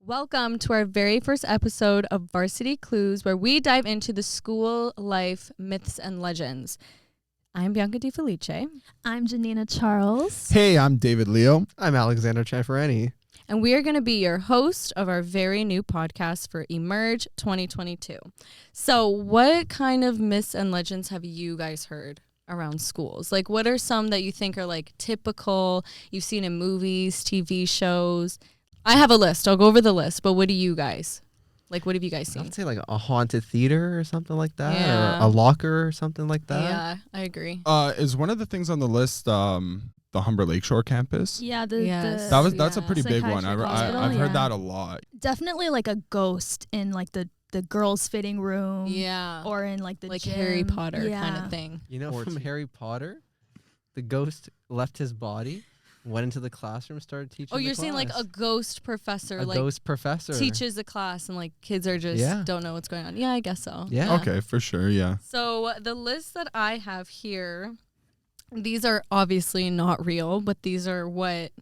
Welcome to our very first episode of Varsity Clues, where we dive into the school life myths and legends. I'm Bianca Di Felice. I'm Jonina Charles. Hey, I'm David Leo. I'm Alexander Cianfarani. And we are going to be your host of our very new podcast for Emerge 2022. So what kind of myths and legends have you guys heard around schools? Like, what are some that you think are like typical, you've seen in movies, TV shows? I have a list. I'll go over the list, but what do you guys, what have you guys seen? I'd say like a haunted theater or something like that, Yeah. or a locker or something like that. Yeah, I agree. Is one of the things on the list the Humber Lakeshore campus? Yeah, Yes. That's a pretty big one. Psychiatric hospital, I've heard yeah. that a lot. definitely like a ghost in like the girls' fitting room. Yeah. Or in like the like gym. Harry Potter kind Yeah. of thing. You know, Or from two. Harry Potter, the ghost left his body, went into the classroom, started teaching. Oh, the you're saying like class. a ghost professor, a like ghost professor teaches a class and like kids are just Yeah. don't know what's going on. Yeah, I guess so. Yeah. Okay, for sure, yeah. So the list that I have here, these are obviously not real, but these are what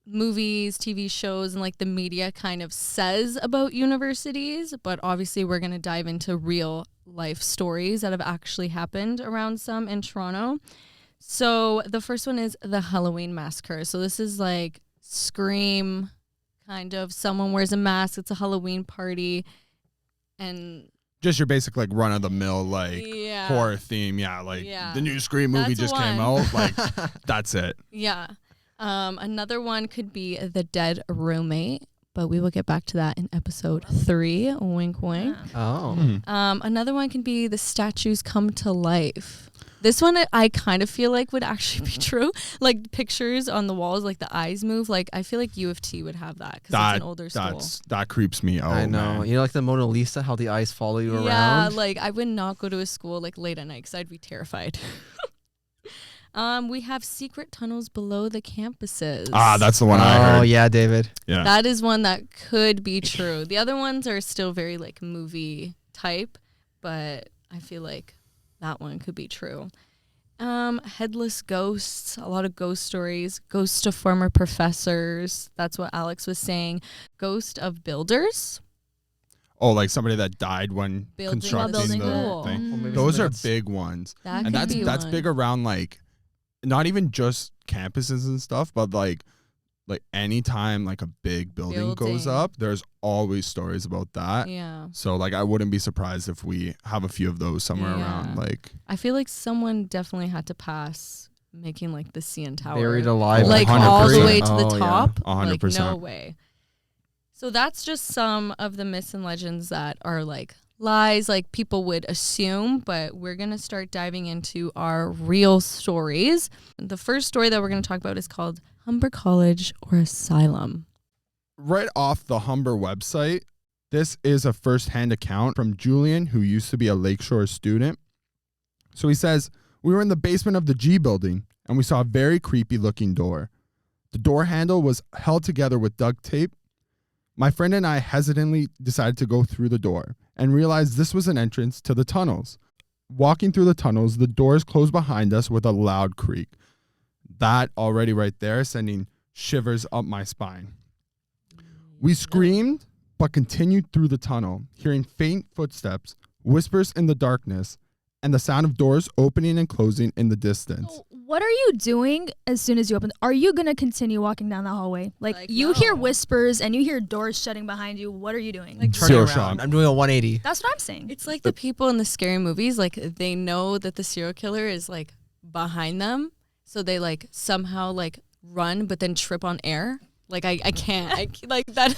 movies, TV shows, and like the media kind of says about universities. But obviously we're going to dive into real life stories that have actually happened around some in Toronto. So the first one is the Halloween massacre. So this is like Scream, kind of. Someone wears a mask. It's a Halloween party. And Just your basic like run of the mill like yeah. horror theme, yeah. Like Yeah. the new Scream movie That's just came one. out. Like that's it. Yeah. Another one could be the dead roommate, but we will get back to that in episode 3. Wink, wink. Oh. Another one can be the statues come to life. This one I kind of feel like would actually be true. Like pictures on the walls, like the eyes move. Like I feel like U of T would have that because it's an older school. That creeps me out. I know. Man. You know, like the Mona Lisa, how the eyes follow you Yeah, around. like I would not go to a school like late at night because I'd be terrified. We have secret tunnels below the campuses. Ah, that's the one I Oh heard. yeah, David. Yeah. That is one that could be true. The other ones are still very like movie type, but I feel like that one could be true. Headless ghosts, a lot of ghost stories. Ghosts of former professors. That's what Alex was saying. Ghost of builders. Oh, like somebody that died when Building constructing a the school. thing. Well, maybe Those are that's- big ones. That And could be that's one. big around like not even just campuses and stuff, but like anytime like a big building goes Building. up, there's always stories about that. Yeah. So like I wouldn't be surprised if we have a few of those somewhere Yeah. around. Like I feel like someone definitely had to pass making like the CN Tower. Buried alive. Like 100%. all the way to the Oh, yeah. top. 100%. Like no way. So that's just some of the myths and legends that are like lies, like people would assume, but we're going to start diving into our real stories. The first story that we're going to talk about is called Humber College or Asylum. right off the Humber website, this is a first-hand account from Julian, who used to be a Lakeshore student. So he says, "We were in the basement of the G building and we saw a very creepy looking door. The door handle was held together with duct tape. My friend and I hesitantly decided to go through the door and realized this was an entrance to the tunnels. Walking through the tunnels, the doors closed behind us with a loud creak. That already right there sending shivers up my spine. We screamed, but continued through the tunnel, hearing faint footsteps, whispers in the darkness, and the sound of doors opening and closing in the distance. So what are you doing as soon as you open? Are you going to continue walking down the hallway? Like you hear no. whispers and you hear doors shutting behind you. What are you doing? Like Turning Zero around. shot. I'm doing a 180. That's what I'm saying. It's like the people in the scary movies, like they know that the serial killer is like behind them. So they like somehow like run, but then trip on air. Like I can't. Like that.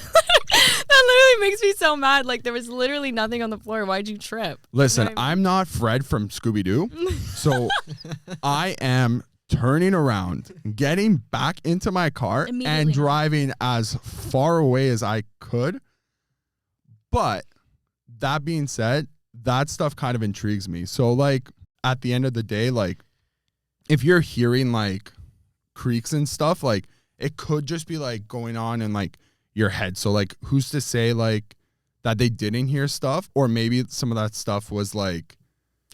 That literally makes me so mad. Like there was literally nothing on the floor. Why'd you trip? Listen, You know what I I'm not Fred from Scooby-Doo, so I am turning around, getting back into my car, and Immediately. driving as far away as I could. But that being said, that stuff kind of intrigues me. So, like, at the end of the day, like, if you're hearing, like, creaks and stuff, like, it could just be, like, going on in, like, your head. So, like, who's to say, like, that they didn't hear stuff? Or maybe some of that stuff was, like,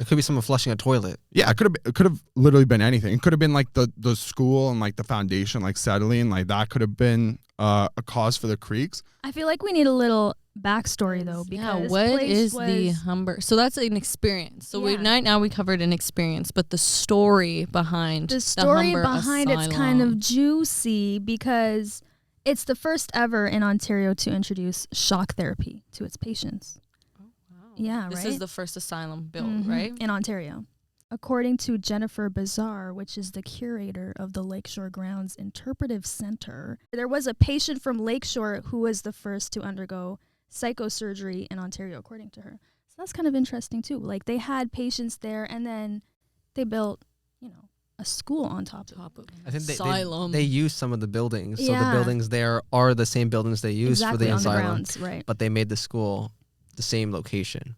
It could be someone flushing a toilet. Yeah, it could have literally been anything. It could have been like the school and like the foundation like settling, like that could have been a cause for the creaks. I feel like we need a little backstory though, because what is the Humber? So that's an experience. So right now we covered an experience, but the story behind it's kind of juicy because it's the first ever in Ontario to introduce shock therapy to its patients. Yeah, this right? is the first asylum built, right? In Ontario. According to Jennifer Bazar, which is the curator of the Lakeshore Grounds Interpretive Center, there was a patient from Lakeshore who was the first to undergo psychosurgery in Ontario, according to her. So that's kind of interesting, too. Like, they had patients there, and then they built, a school on top of it. I think asylum. They used some of the buildings. So the buildings there are the same buildings they used for the asylum. Grounds, right. But they made the school the same location.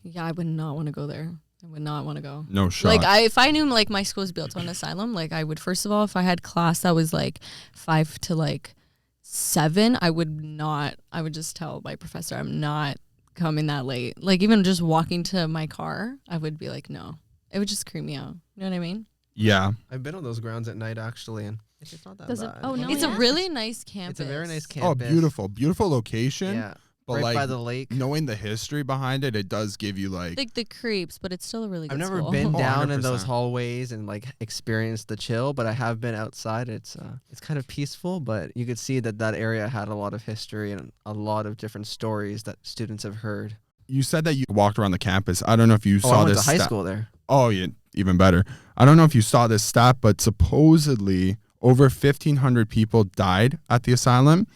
Yeah, I would not want to go there. I would not want to go. No shot. Like if I knew like my school was built on an asylum, like I would, first of all, if I had class that was like 5 to like 7, I would just tell my professor I'm not coming that late. Like even just walking to my car, I would be like, no. It would just creep me out. You know what I mean? Yeah. I've been on those grounds at night actually, and it's not that bad. It's a really nice campus. It's a very nice campus. Oh, beautiful location. Yeah. But right by the lake. Knowing the history behind it, it does give you like the creeps, but it's still a really good I've never school. been down in 100%. those hallways and like experienced the chill, but I have been outside. It's kind of peaceful, but you could see that area had a lot of history and a lot of different stories that students have heard. You said that you walked around the campus. I don't know if you saw I went this to high school there. Oh, yeah, even better. I don't know if you saw this stat, but supposedly over 1,500 people died at the asylum.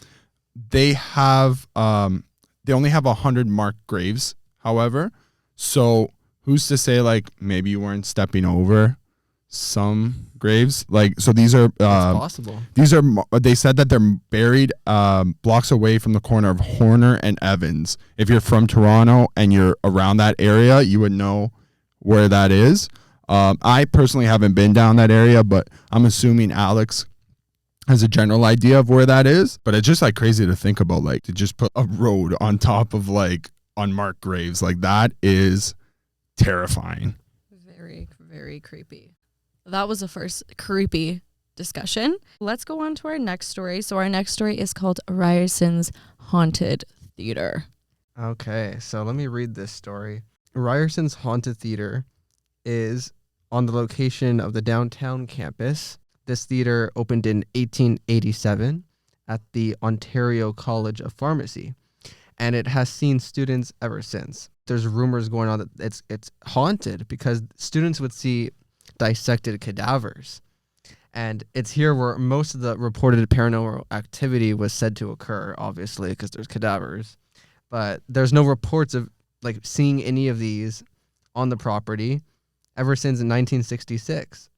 They have they only have 100 marked graves, however. So who's to say like maybe you weren't stepping over some graves? Like, so these are possible. They said that they're buried blocks away from the corner of Horner and Evans. If you're from Toronto and you're around that area, you would know where that is. I personally haven't been down that area, but I'm assuming Alex has a general idea of where that is. But it's just like crazy to think about, like to just put a road on top of like unmarked graves. Like that is terrifying. Very, very creepy. That was the first creepy discussion. Let's go on to our next story. So our next story is called Ryerson's Haunted Theater. Okay, so let me read this story. Ryerson's Haunted Theater is on the location of the downtown campus. This theater opened in 1887 at the Ontario College of Pharmacy, and it has seen students ever since. There's rumors going on that it's haunted because students would see dissected cadavers, and it's here where most of the reported paranormal activity was said to occur, obviously, because there's cadavers. But there's no reports of like seeing any of these on the property ever since 1966.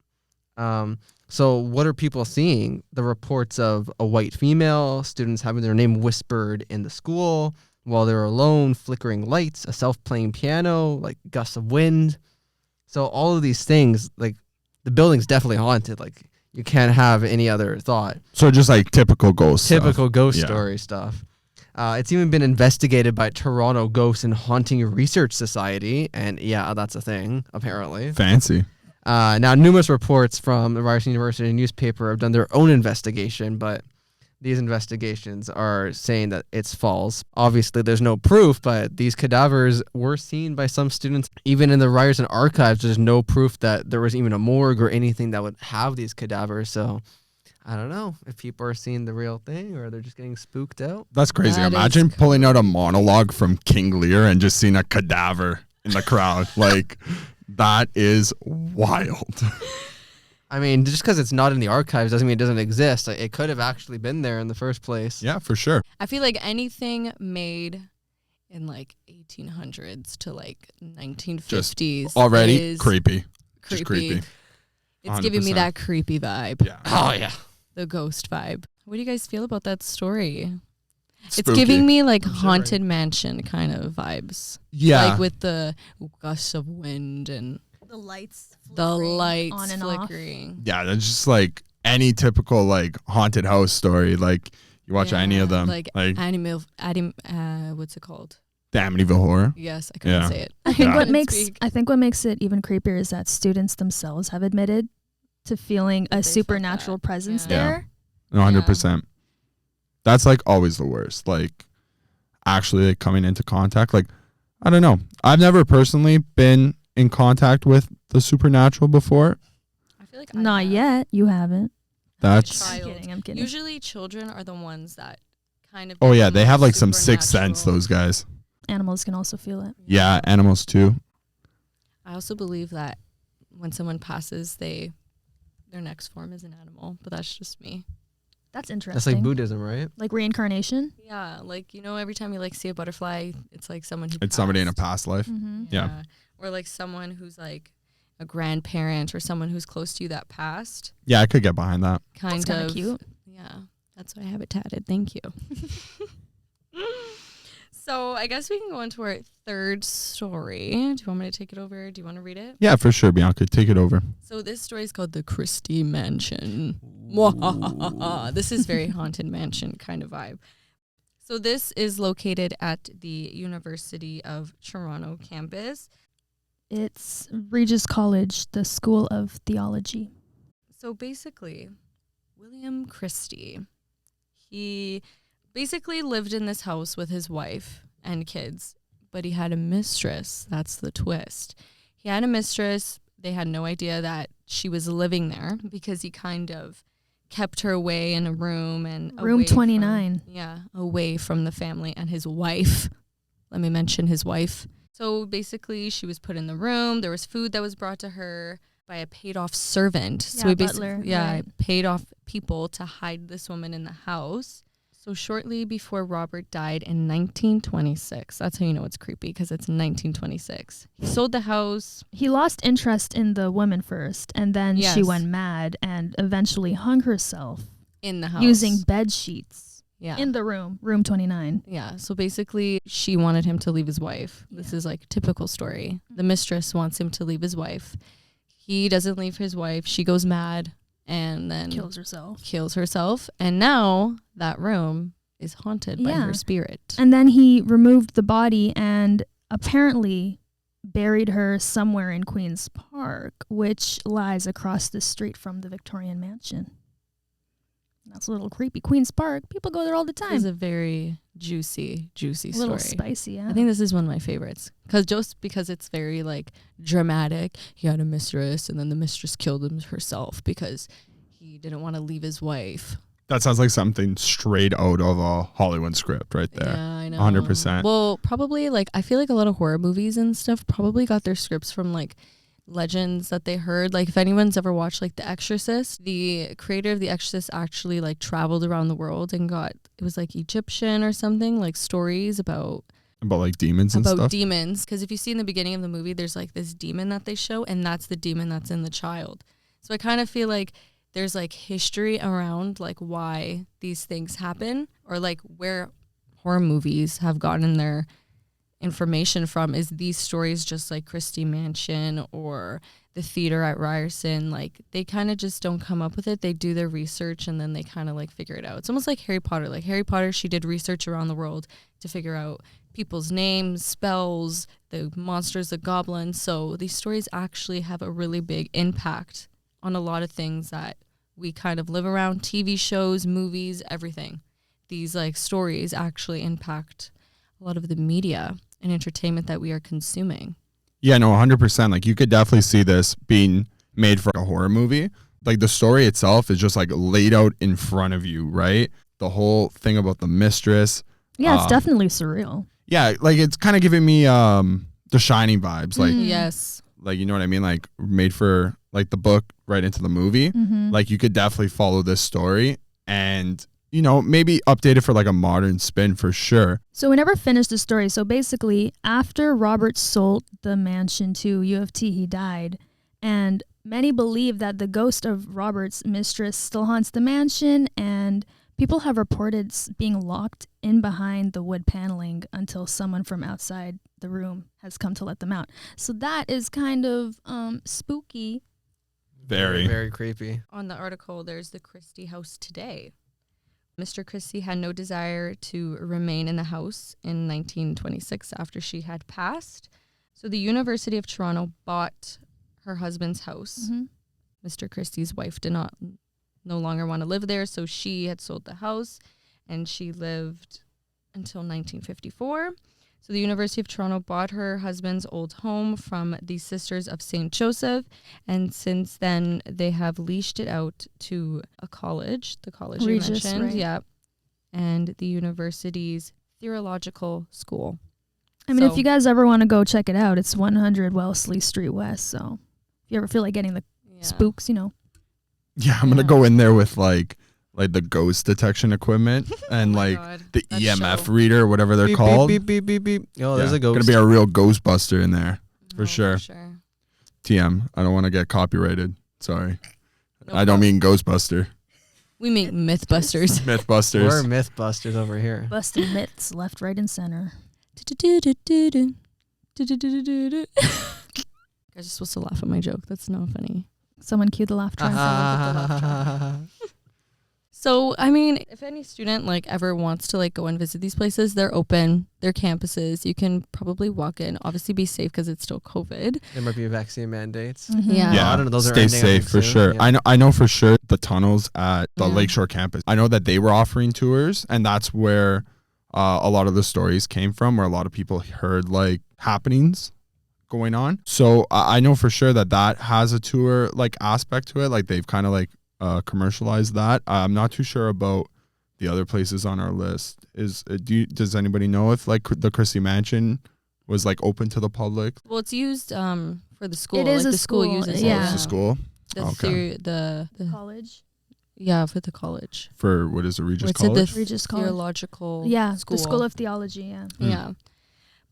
So what are people seeing? The reports of a white female, students having their name whispered in the school while they're alone, flickering lights, a self-playing piano, like gusts of wind. So all of these things, like the building's definitely haunted. Like you can't have any other thought. So just like typical ghost story stuff. It's even been investigated by Toronto Ghost and Haunting Research Society, and yeah, that's a thing apparently. Fancy. Now, numerous reports from the Ryerson University newspaper have done their own investigation, but these investigations are saying that it's false. Obviously, there's no proof, but these cadavers were seen by some students. Even in the Ryerson archives, there's no proof that there was even a morgue or anything that would have these cadavers. So I don't know if people are seeing the real thing or they're just getting spooked out. That's crazy. That Imagine pulling out a monologue from King Lear and just seeing a cadaver in the crowd. Like, that is wild. I mean, just because it's not in the archives doesn't mean it doesn't exist. It could have actually been there in the first place. Yeah, for sure. I feel like anything made in like 1800s to like 1950s just already is creepy. creepy. Just creepy. It's giving me 100%. that creepy vibe. Yeah. Oh, yeah. The ghost vibe. What do you guys feel about that story? It's Spooky. giving me like I'm haunted mansion kind of vibes. Yeah. Like with the gusts of wind and The lights. the lights on and flickering. Yeah, that's just like any typical like haunted house story. Like you watch any of them. Like animal, what's it called? The Amityville Horror. Yes, I couldn't say it. I think Yeah. what makes it even creepier is that students themselves have admitted to feeling That a they felt supernatural that. presence Yeah. there. No, 100%. That's like always the worst. Like actually like, coming into contact. Like, I don't know. I've never personally been in contact with the supernatural before. I feel like Not yet. You haven't. That's Child. I'm kidding. Usually children are the ones that kind of. oh yeah, become they have more like some sixth sense. supernatural. Those guys. Animals can also feel it. Yeah, animals too. I also believe that when someone passes, their next form is an animal, but that's just me. That's interesting. That's like Buddhism, right? Like reincarnation. Yeah, like every time you like see a butterfly, it's like someone who. It's somebody in a passed. past life. Mm-hmm. Yeah. Or like someone who's like a grandparent or someone who's close to you that passed. Yeah, I could get behind that. Kind That's of kinda cute. Yeah, that's why I have it tatted. Thank you. So I guess we can go into our third story. Do you want me to take it over? Do you want to read it? Yeah, for sure, Bianca. Take it over. So this story is called the Christie Mansion. This is very haunted mansion kind of vibe. So this is located at the University of Toronto campus. It's Regis College, the School of Theology. So basically, William Christie, he basically lived in this house with his wife and kids, but he had a mistress. That's the twist. He had a mistress. They had no idea that she was living there because he kind of kept her away in a room and Room away 29. away from the family and his wife. Let me mention his wife. So basically, she was put in the room. There was food that was brought to her by a paid-off servant. So Yeah, he basically, butler, right. paid off people to hide this woman in the house. So shortly before Robert died in 1926, that's how you know it's creepy, because it's 1926. He sold the house. He lost interest in the woman first, and then she Yes. went mad and eventually hung herself In the house. using bed sheets Yeah. in the room 29. Yeah. So basically, she wanted him to leave his wife. This is like a typical story. The mistress wants him to leave his wife. He doesn't leave his wife. She goes mad and then Kills herself. kills herself. And now that room is haunted by Yeah. her spirit. And then he removed the body and apparently buried her somewhere in Queen's Park, which lies across the street from the Victorian mansion. That's a little creepy. Queen's Park, people go there all the This is time. a very juicy A little story. spicy, yeah. I think this is one of my favorites because it's very like dramatic. He had a mistress and then the mistress killed herself because he didn't want to leave his wife. That sounds like something straight out of a Hollywood script right there. Yeah, I know. 100%. Well, probably like I feel like a lot of horror movies and stuff probably got their scripts from like legends that they heard. Like if anyone's ever watched like The Exorcist, the creator of The Exorcist actually like traveled around the world and got, it was like Egyptian or something, like stories about Like demons and stuff. demons. Because if you see in the beginning of the movie, there's like this demon that they show, and that's the demon that's in the child. So I kind of feel like there's like history around like why these things happen, or like where horror movies have gotten their information from is these stories, just like Christie Mansion or the theater at Ryerson. Like they kind of just don't come up with it. They do their research and then they kind of like figure it out. It's almost like Harry Potter. Like Harry Potter, she did research around the world to figure out people's names, spells, the monsters, the goblins. So these stories actually have a really big impact on a lot of things that we kind of live around. TV shows, movies, everything. These like stories actually impact a lot of the media and entertainment that we are consuming. Yeah, no, 100%. Like you could definitely see this being made for a horror movie. Like the story itself is just like laid out in front of you, right? The whole thing about the mistress. Yeah, it's definitely surreal. Yeah, like it's kind of giving me The Shining vibes. Like, Yes. like you know what I mean? Like made for like the book right into the movie. Mm-hmm. Like you could definitely follow this story and, you know, maybe update it for like a modern spin for sure. So we never finished the story. So basically, after Robert sold the mansion to U of T, he died. And many believe that the ghost of Robert's mistress still haunts the mansion, and people have reported being locked in behind the wood paneling until someone from outside the room has come to let them out. So that is kind of spooky. Very. Very creepy. On the article, there's the Christie House today, Mr. Christie had no desire to remain in the house in 1926 after she had passed. So the University of Toronto bought her husband's house. Mr. Christie's wife no longer want to live there, so she had sold the house, and she lived until 1954. So the University of Toronto bought her husband's old home from the Sisters of St. Joseph, and since then they have leased it out to a college, the college Regis, you mentioned, right. yeah, and the university's theological school. I mean, So- if you guys ever want to go check it out, it's 100 Wellesley Street West. So if you ever feel like getting the Yeah. spooks, you know. Yeah, I'm gonna go in there with like the ghost detection equipment and Oh my like God, the that EMF show. reader, whatever they're Beep, called. beep, beep, beep, beep, beep. Oh, there's Yeah, a ghost. Gonna be a real Ghostbuster in there. For Oh, sure. TM. I don't want to get copyrighted. Sorry. No I don't problem. mean Ghostbuster. We make Mythbusters. Mythbusters. We're Mythbusters over here. Busting myths left, right, and center. Guys are supposed to laugh at my joke. That's not funny. Someone cue the laugh track. So, I mean, if any student like ever wants to like go and visit these places, they're open. They're campuses. You can probably walk in. Obviously, be safe because it's still COVID. There might be vaccine mandates. Yeah. Yeah, I don't know, those are stay ending, I think, safe for soon. sure. Yeah. I know for sure the tunnels at the Yeah. Lakeshore campus. I know that they were offering tours, and that's where a lot of the stories came from, where a lot of people heard like happenings going on. So I know for sure that has a tour like aspect to it. Like they've kind of like commercialized that. I'm not too sure about the other places on our list. Does anybody know if like the Christie Mansion was like open to the public? Well, it's used for the school. It is like, a the school school, uses yeah. it. It's a school The Okay. the College. yeah, for the college. for what is it, Regis It's at the College? Regis College. theological Yeah, school. the School of Theology, yeah. Yeah.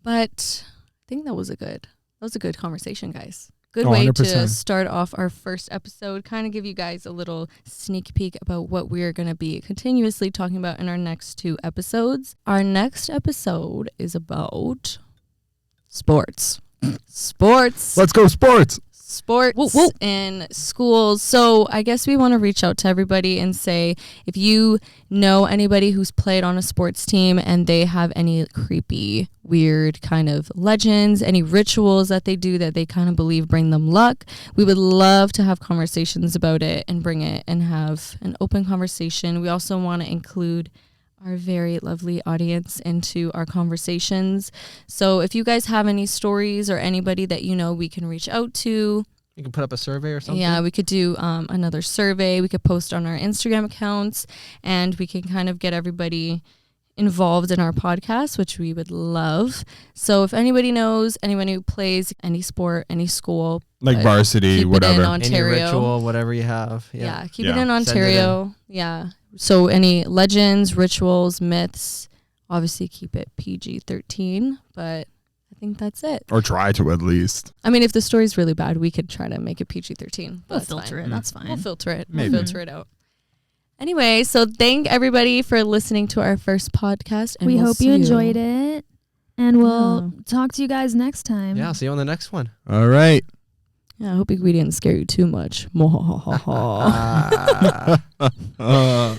But I think that was a good conversation, guys. Good Oh, way 100%. to start off our first episode, kind of give you guys a little sneak peek about what we're going to be continuously talking about in our next 2 episodes. Our next episode is about sports. Sports. Let's go sports. Sports Whoop, whoop. in schools. So I guess we want to reach out to everybody and say, if you know anybody who's played on a sports team and they have any creepy, weird kind of legends, any rituals that they do that they kind of believe bring them luck, we would love to have conversations about it and bring it and have an open conversation. We also want to include our very lovely audience into our conversations. So if you guys have any stories or anybody that you know we can reach out to, You can put up a survey or something. yeah, we could do another survey. We could post on our Instagram accounts, and we can kind of get everybody involved in our podcast, which we would love. So if anybody knows anyone who plays any sport, any school, Like but varsity, keep it in whatever. on Any Ontario. ritual, whatever you have. yeah, keep Yeah. it in Send it Ontario. Yeah. So any legends, rituals, myths, obviously keep it PG-13, but I think that's it. Or try to at least. I mean, if the story's really bad, we could try to make it PG-13. We'll That's filter fine. it. That's fine. We'll filter it. Maybe. We'll filter it out. Anyway, so thank everybody for listening to our first podcast. And we we'll hope see you enjoyed it. And we'll Yeah. talk to you guys next time. Yeah, see you on the next one. All right. Yeah, I hope we didn't scare you too much. Ah. Uh,